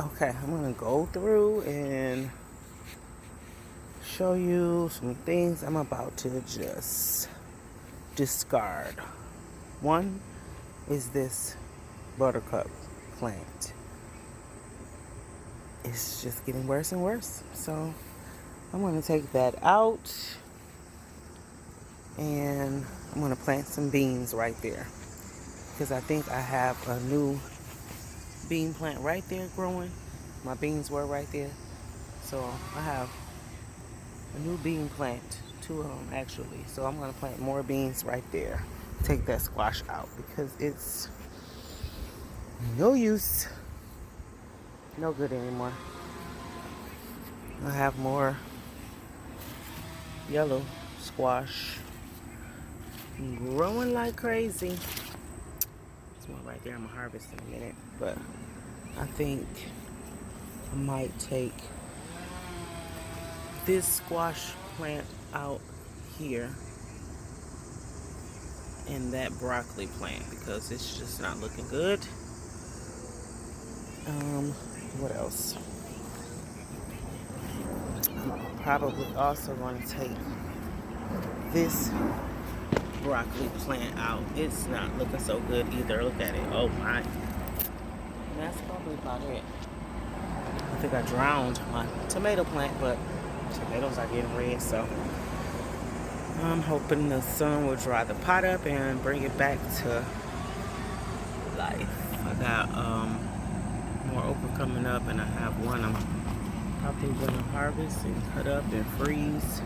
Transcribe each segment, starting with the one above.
Okay, I'm gonna go through and show you some things I'm about to just discard. One is this buttercup plant. It's just getting worse and worse. So I'm going to take that out and I'm going to plant some beans right there. Because I think I have a new bean plant right there growing. My beans were right there. So I have a new bean plant, two of them actually. So I'm going to plant more beans right there. Take that squash out because it's no use, no good anymore. I have more yellow squash growing like crazy. There's one right there I'm gonna harvest in a minute, but I think I might take this squash plant out here and that broccoli plant because it's just not looking good. What else? I'm probably also going to take this broccoli plant out. It's not looking so good either. Look at it. Oh my. And that's probably about it. I think I drowned my tomato plant, but tomatoes are getting red, so I'm hoping the sun will dry the pot up and bring it back to life. I got more okra coming up, and I have one I'm probably going to harvest and cut up and freeze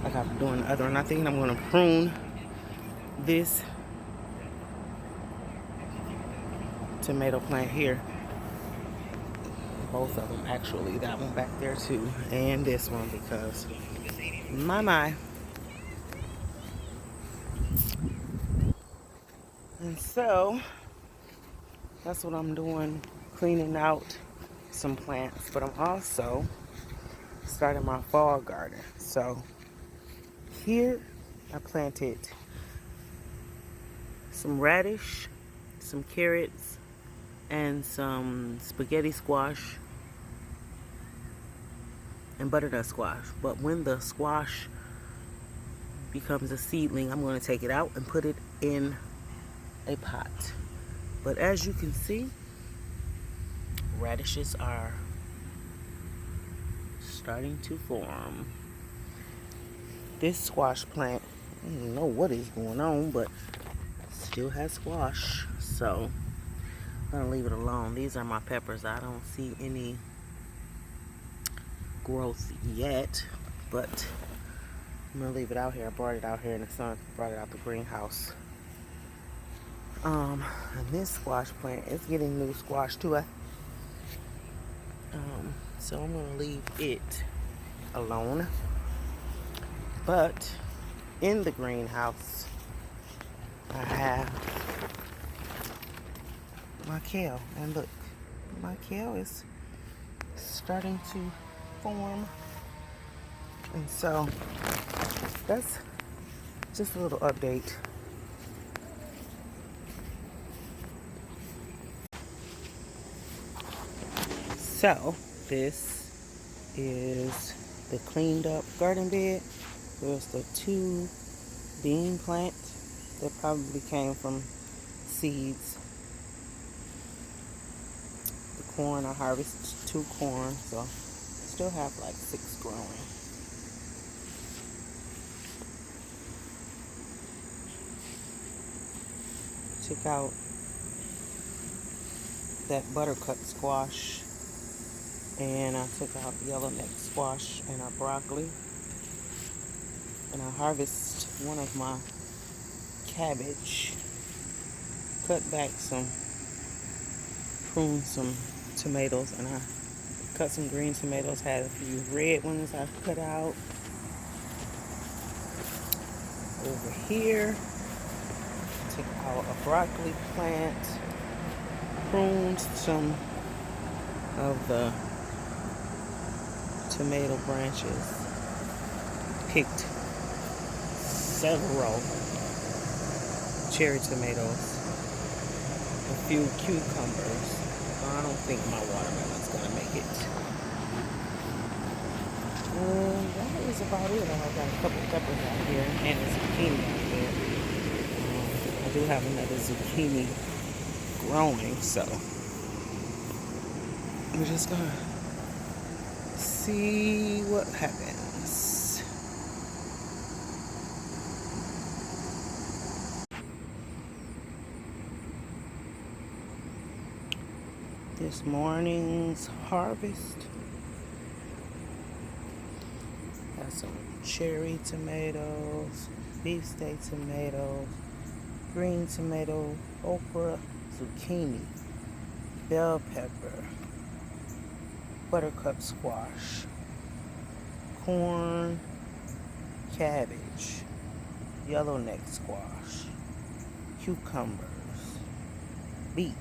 like I'm doing the other one. I think I'm going to prune this tomato plant here. Both of them actually, that one back there too, and this one because my. And so that's what I'm doing, cleaning out some plants, but I'm also starting my fall garden. So here I planted some radish, some carrots, and some spaghetti squash and butternut squash. But when the squash becomes a seedling, I'm going to take it out and put it in a pot. But as you can see, radishes are starting to form. This squash plant, I don't know what is going on, but still has squash. So I'm gonna leave it alone. These are my peppers. I don't see any growth yet, but I'm gonna leave it out here. I brought it out here in the sun, brought it out the greenhouse. And this squash plant is getting new squash too. So I'm gonna leave it alone. But in the greenhouse, I have my kale, and look, my kale is starting to form, and so that's just a little update. So this is the cleaned up garden bed. There's the two bean plants that probably came from seeds. The corn, I harvested 2 corn, so still have like 6 growing. Took out that buttercup squash, and I took out yellow neck squash and our broccoli, and I harvested one of my cabbage, cut back some, pruned some tomatoes, and I cut some green tomatoes, had a few red ones I cut out. Over here, took out a broccoli plant, pruned some of the tomato branches, picked several cherry tomatoes, a few cucumbers, I don't think my watermelon's gonna make it. That is about it. I got a couple peppers out here and a zucchini out there. I do have another zucchini growing, so we're just gonna see what happens. This morning's harvest. Got some cherry tomatoes, beefsteak tomatoes, green tomato, okra, zucchini, bell pepper, buttercup squash, corn, cabbage, yellowneck squash, cucumbers, beet,